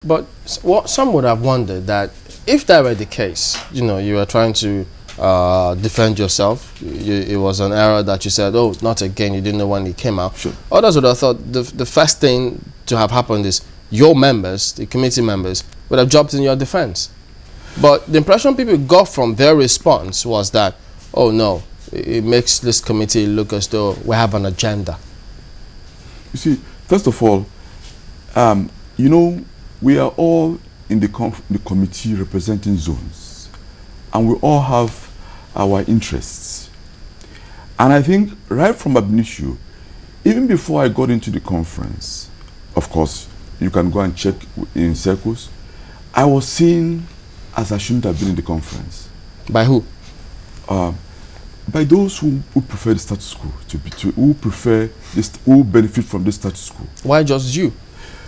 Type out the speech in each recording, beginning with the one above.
But what some would have wondered that if that were the case, you were trying to defend yourself. It was an error that you said, oh, not again. You didn't know when it came out. Sure. Others would have thought the first thing to have happened is your members, the committee members, would have jumped in your defense. But the impression people got from their response was that, oh no, it makes this committee look as though we have an agenda. You see, first of all, we are all in the committee representing zones, and we all have our interests. And I think right from ab initio, even before I got into the conference, of course, you can go and check in circles, I was seen as I shouldn't have been in the conference. By who? By those who prefer the status quo, who benefit from the status quo. Why just you?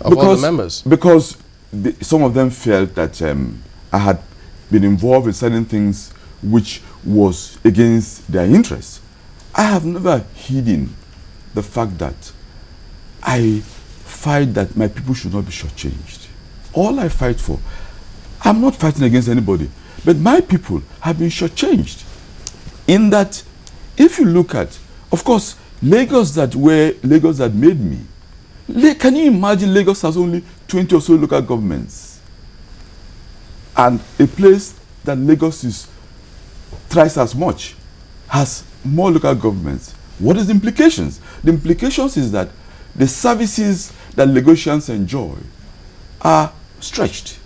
Of all the members? Because some of them felt that I had been involved in certain things which was against their interests. I have never hidden the fact that I fight that my people should not be shortchanged. All I fight for, I'm not fighting against anybody, but my people have been shortchanged. In that, if you look at, of course, Lagos that made me. Can you imagine Lagos has only 20 or so local governments? And a place that Lagos is thrice as much has more local governments. What is the implications? The implications is that the services that Lagosians enjoy are stretched.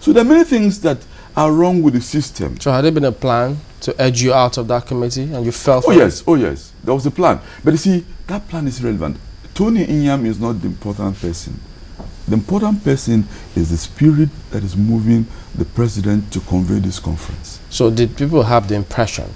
So there are many things that are wrong with the system. So had there been a plan to edge you out of that committee and you fell for it? Oh yes, there was a plan. But you see, that plan is irrelevant. Tony Nyiam is not the important person. The important person is the spirit that is moving the president to convey this conference. So did people have the impression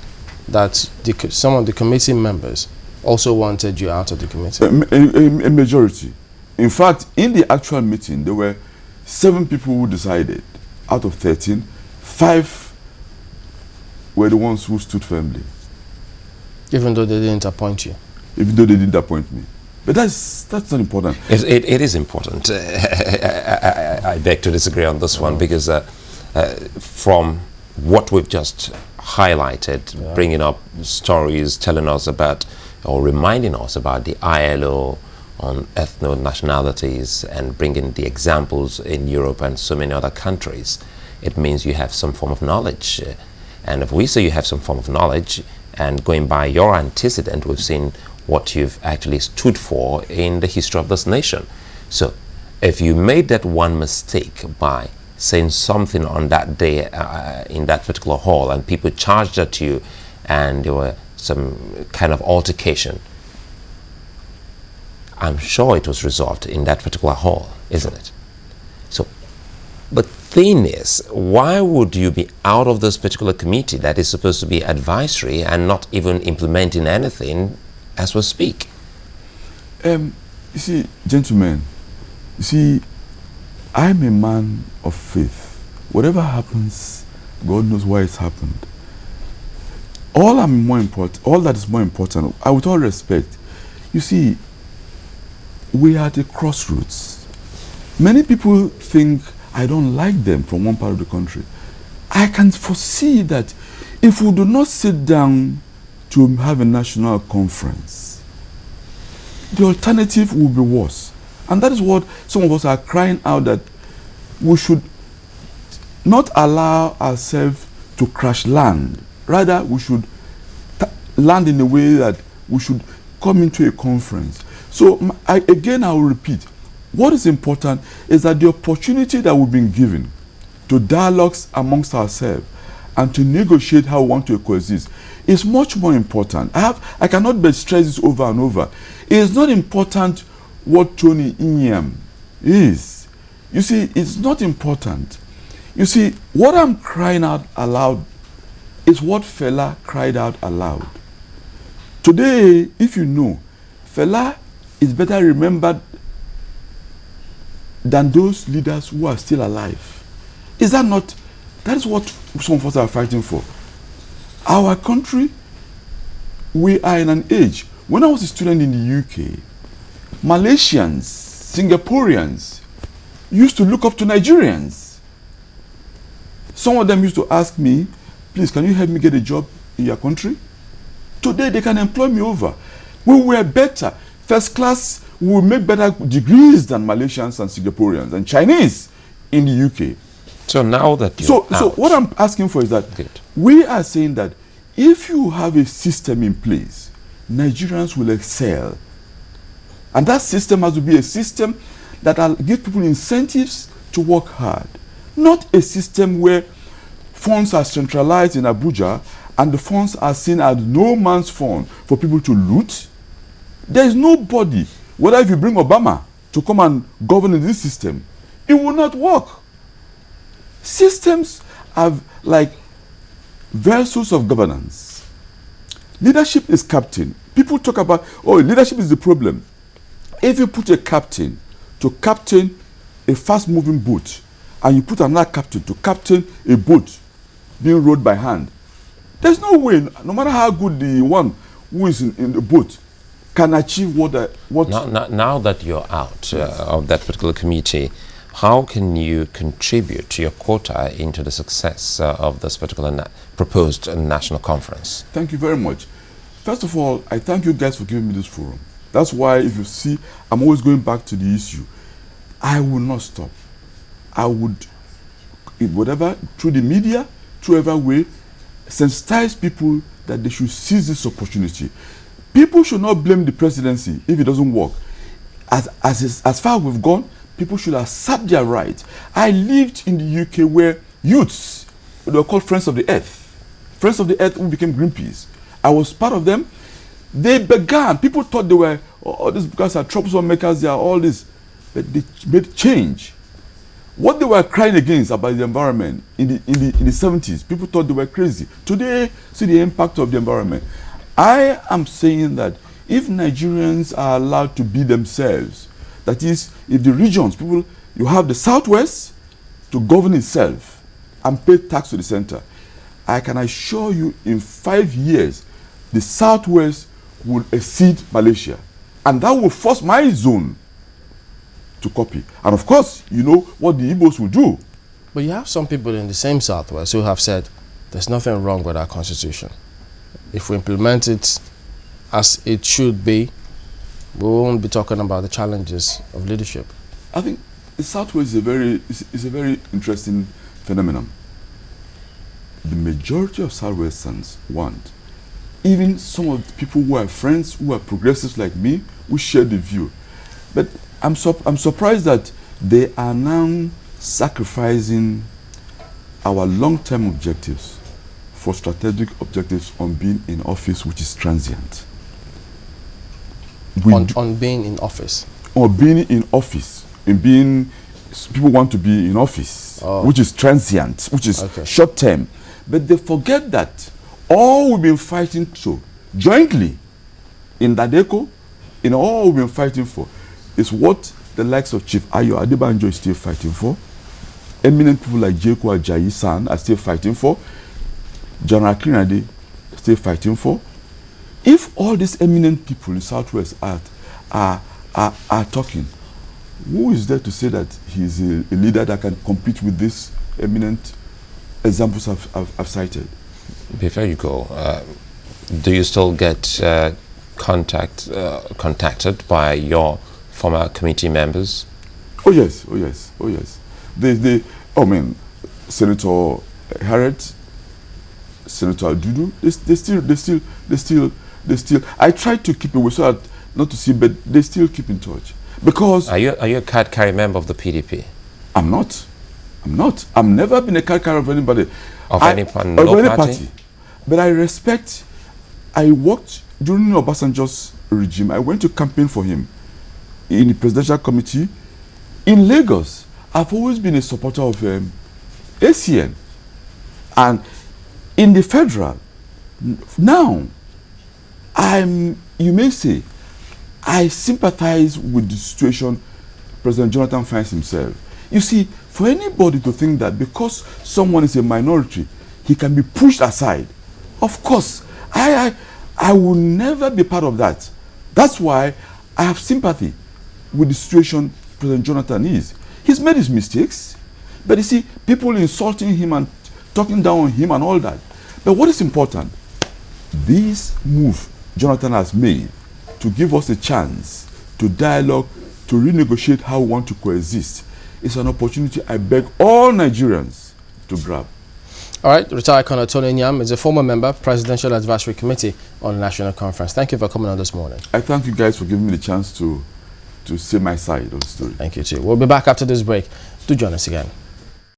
that some of the committee members also wanted you out of the committee? A majority. In fact, in the actual meeting, there were 7 people who decided. Out of 13, 5 were the ones who stood firmly. Even though they didn't appoint you? Even though they didn't appoint me. But that's not important. It is important. I beg to disagree on this one, because from what we've just highlighted, bringing up stories, telling us about, or reminding us about the ILO on ethno-nationalities, and bringing the examples in Europe and so many other countries, it means you have some form of knowledge. And if we say you have some form of knowledge, and going by your antecedent, we've seen what you've actually stood for in the history of this nation. So if you made that one mistake by saying something on that day in that particular hall, and people charged at you, and there were some kind of altercation, I'm sure it was resolved in that particular hall, isn't it? So, but thing is, why would you be out of this particular committee that is supposed to be advisory and not even implementing anything as we speak? You see, gentlemen, you see, I'm a man of faith. Whatever happens, God knows why it's happened. All that is more important, with all respect, you see, we are at a crossroads. Many people think I don't like them from one part of the country. I can foresee that if we do not sit down to have a national conference, the alternative will be worse. And that is what some of us are crying out, that we should not allow ourselves to crash land. Rather, we should land in a way that we should come into a conference. So I will repeat, what is important is that the opportunity that we've been given to dialogues amongst ourselves and to negotiate how we want to coexist is much more important. I cannot but stress this over and over. It is not important what Tony Nyiam is. You see, it's not important. You see, what I'm crying out aloud is what Fela cried out aloud. Today, if you know, Fela is better remembered than those leaders who are still alive. Is that not? That is what some of us are fighting for. Our country, we are in an age. When I was a student in the UK, Malaysians, Singaporeans used to look up to Nigerians. Some of them used to ask me, please, can you help me get a job in your country? Today, they can employ me over. We were better. First class, we will make better degrees than Malaysians and Singaporeans and Chinese in the UK. So now that So what I'm asking for is that we are saying that if you have a system in place, Nigerians will excel. And that system has to be a system that will give people incentives to work hard. Not a system where funds are centralized in Abuja and the funds are seen as no man's fund for people to loot. There is nobody, whether if you bring Obama to come and govern in this system, it will not work. Systems have like vessels of governance. Leadership is captain. People talk about, oh, leadership is the problem. If you put a captain to captain a fast-moving boat, and you put another captain to captain a boat being rowed by hand, there's no way, no matter how good the one who is in the boat can achieve what. Now that you're out of that particular committee, how can you contribute to your quota into the success of this particular proposed national conference? Thank you very much. First of all, I thank you guys for giving me this forum. That's why, if you see, I'm always going back to the issue. I will not stop. I would, whatever, through the media, through every way, sensitize people that they should seize this opportunity. People should not blame the presidency if it doesn't work. As far as we've gone, people should accept their rights. I lived in the UK where youths, they were called Friends of the Earth. Friends of the Earth who became Greenpeace. I was part of them. They began, people thought they were, oh, these guys are troublesome makers, they are all this. But they made change. What they were crying against about the environment in the 70s, people thought they were crazy. Today, see the impact of the environment. I am saying that if Nigerians are allowed to be themselves, that is, if the regions, people, you have the Southwest to govern itself and pay tax to the center, I can assure you in 5 years, the Southwest will exceed Malaysia. And that will force my zone to copy. And of course, you know what the Igbos will do. But you have some people in the same Southwest who have said, there's nothing wrong with our constitution. If we implement it as it should be, we won't be talking about the challenges of leadership. I think the Southwest is a very interesting phenomenon. The majority of Southwesterners want, even some of the people who are friends, who are progressives like me, who share the view. But I'm surprised that they are now sacrificing our long-term objectives for strategic objectives on being in office, which is transient. On being in office? Or being in office. People want to be in office, which is transient, which is short-term. But they forget that all we've been fighting for jointly in Dadeco, in all we've been fighting for, is what the likes of Chief Ayo Adebanjo is still fighting for. Eminent people like Jeko Ajayi-san are still fighting for. General Kinade is still fighting for. If all these eminent people in Southwest are talking, who is there to say that he's a leader that can compete with these eminent examples I've cited? Before you go, do you still get contacted by your former committee members? Oh yes. Senator Harriet, Senator Adudu, they still. I try to keep away so that not to see, but they still keep in touch. Because are you a card-carrying member of the PDP? I'm not. I've never been a card carrier of anybody. Of any party? But I respect. I worked during Obasanjo's regime. I went to campaign for him in the presidential committee in Lagos. I've always been a supporter of ACN, and in the federal now, you may say, I sympathize with the situation President Jonathan finds himself. You see, for anybody to think that because someone is a minority, he can be pushed aside, of course, I will never be part of that. That's why I have sympathy with the situation President Jonathan is. He's made his mistakes. But you see, people insulting him and talking down on him and all that. But what is important, this move Jonathan has made to give us a chance to dialogue, to renegotiate how we want to coexist, is an opportunity I beg all Nigerians to grab. All right, retired Colonel Tony Nyiam is a former member, Presidential Advisory Committee on the National Conference. Thank you for coming on this morning. I thank you guys for giving me the chance to say my side of the story. Thank you too. We'll be back after this break. Do join us again.